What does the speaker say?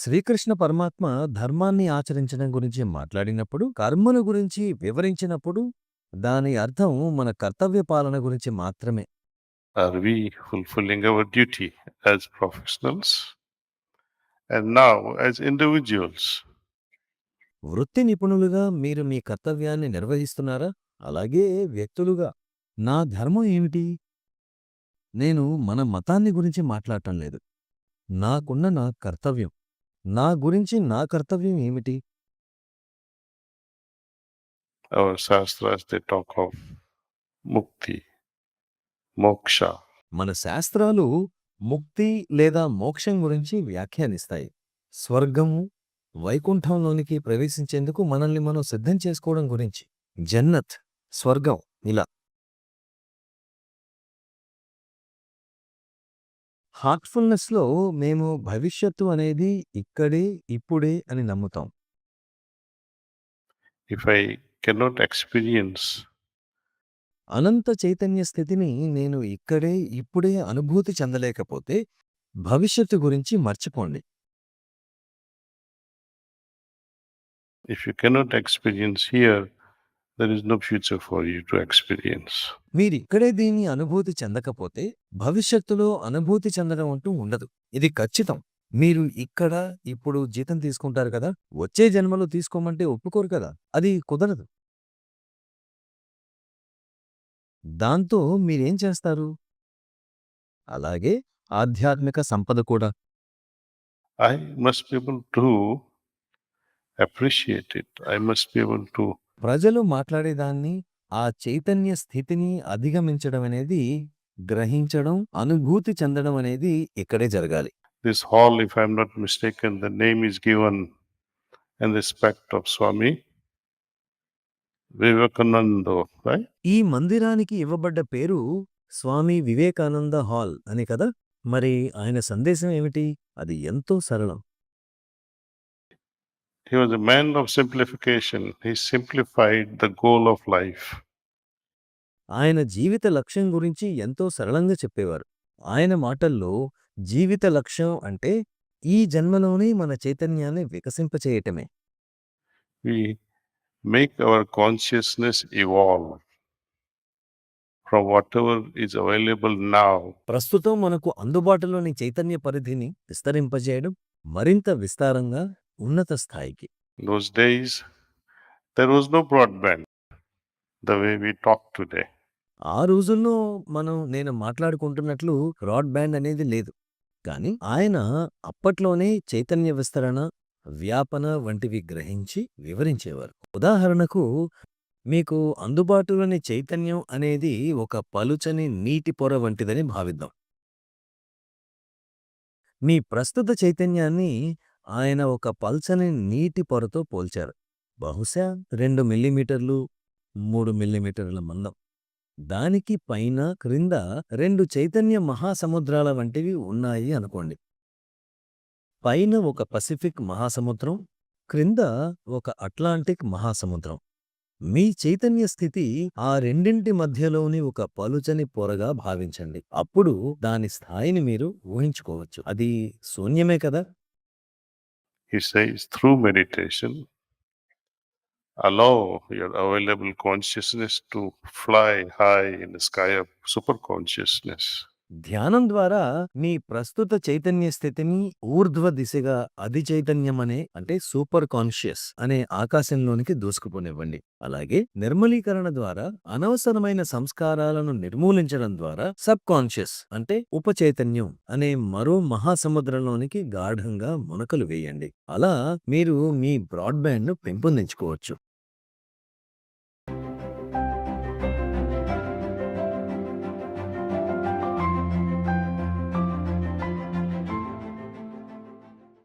శ్రీకృష్ణ పరమాత్మ ధర్మాన్ని ఆచరించడం గురించి మాట్లాడినప్పుడు, కర్మను గురించి వివరించినప్పుడు, దాని అర్థం మన కర్తవ్య పాలన గురించి మాత్రమే. Are we fulfilling our duty as professionals and now as individuals? వృత్తి నిపుణులుగా మీరు మీ కర్తవ్యాన్ని నిర్వహిస్తున్నారా? అలాగే వ్యక్తులుగా నా ధర్మం ఏమిటి? నేను మన మతాన్ని గురించి మాట్లాడటం లేదు. నాకున్న నా కర్తవ్యం. నా గురించి నా కర్తవ్యం ఏమిటి? Our Shastras, they talk of mukti, moksha. మన శాస్త్రాలు ముక్తి లేదా మోక్షం గురించి వ్యాఖ్యానిస్తాయి. స్వర్గము, వైకుంఠంలోనికి ప్రవేశించేందుకు మనల్ని మనం సిద్ధం చేసుకోవడం గురించి. జన్నత్, స్వర్గం ఇలా. హార్ట్ఫుల్నెస్లో మేము భవిష్యత్తు అనేది ఇక్కడే, ఇప్పుడే అని నమ్ముతాం. If I cannot experience అనంత చైతన్య స్థితిని నేను ఇక్కడే, ఇప్పుడే అనుభూతి చెందలేకపోతే భవిష్యత్తు గురించి మర్చిపోండి. if you cannot experience here, there is no future for you to experience. మీరిక్కడే దీన్ని అనుభూతి చెందకపోతే భవిష్యత్తులో అనుభూతి చెందడం అంటూ ఉండదు. ఇది ఖచ్చితం. మీరు ఇక్కడ, ఇప్పుడు జీతం తీసుకుంటారు కదా, వచ్చే జన్మలో తీసుకోమంటే ఒప్పుకోరు కదా, అది కుదరదు. దాంతో మీరేం చేస్తారు? అలాగే ఆధ్యాత్మిక సంపద కూడా. I must be able to appreciate it. I must be able to ప్రజలు మాట్లాడేదాన్ని, ఆ చైతన్య స్థితిని అధిగమించడం అనేది, గ్రహించడం, అనుభూతి చెందడం అనేది ఇక్కడే జరగాలి. this hall, if I'm not mistaken, the name is given in respect of Swami Vivekananda, right? ఈ మందిరానికి ఇవ్వబడ్డ పేరు స్వామి వివేకానంద హాల్ అని కదా. మరి ఆయన సందేశం ఏమిటి? అది ఎంతో సరళం. He was a man of simplification. He simplified the goal of life. ఆయన జీవిత లక్ష్యం గురించి ఎంతో సరళంగా చెప్పేవారు. ఆయన మాటల్లో జీవిత లక్ష్యం అంటే ఈ జన్మలోనే మన చైతన్యాన్ని వికసింపచేయటమే. We make our consciousness evolve from whatever is available now ప్రస్తుతం మనకు అందుబాటులోని చైతన్య పరిధిని విస్తరింపజేయడం, మరింత విస్తారంగా ఉన్నత స్థాయికి. those days there was no broadband the way we talk today. ఆ రోజుల్లో నేను మాట్లాడుకుంటున్నట్లు బ్రాడ్బ్యాండ్ అనేది లేదు. కాని ఆయన అప్పట్లోనే చైతన్య విస్తరణ, వ్యాపన వంటివి గ్రహించి వివరించేవారు. ఉదాహరణకు, మీకు అందుబాటులోని చైతన్యం అనేది ఒక పలుచని నీటి పొర వంటిదని భావిద్దాం. మీ ప్రస్తుత చైతన్యాన్ని ఆయన ఒక పల్చని నీటి పొరతో పోల్చారు. బహుశా 2 మిల్లీమీటర్లు, 3 మిల్లీమీటర్ల మందం. దానికి పైన, క్రింద 2 చైతన్య మహాసముద్రాల వంటివి ఉన్నాయి అనుకోండి. పైన ఒక పసిఫిక్ మహాసముద్రం, క్రింద ఒక అట్లాంటిక్ మహాసముద్రం. మీ చైతన్య స్థితి ఆ రెండింటి మధ్యలోని ఒక పలుచని పొరగా భావించండి. అప్పుడు దాని స్థాయిని మీరు ఊహించుకోవచ్చు. అది శూన్యమే కదా. He says through meditation, allow your available consciousness to fly high in the sky of super consciousness. ధ్యానం ద్వారా మీ ప్రస్తుత చైతన్య స్థితిని ఊర్ధ్వ దిశగా అధి చైతన్యమనే, అంటే సూపర్ కాన్షియస్ అనే ఆకాశంలోనికి దూసుకుపోనివ్వండి. అలాగే నిర్మలీకరణ ద్వారా, అనవసరమైన సంస్కారాలను నిర్మూలించడం ద్వారా సబ్ కాన్షియస్ అంటే ఉపచైతన్యం అనే మరో మహాసముద్రంలోనికి గాఢంగా మునకలు వేయండి. అలా మీరు మీ బ్రాడ్బ్యాండ్ను పెంపొందించుకోవచ్చు.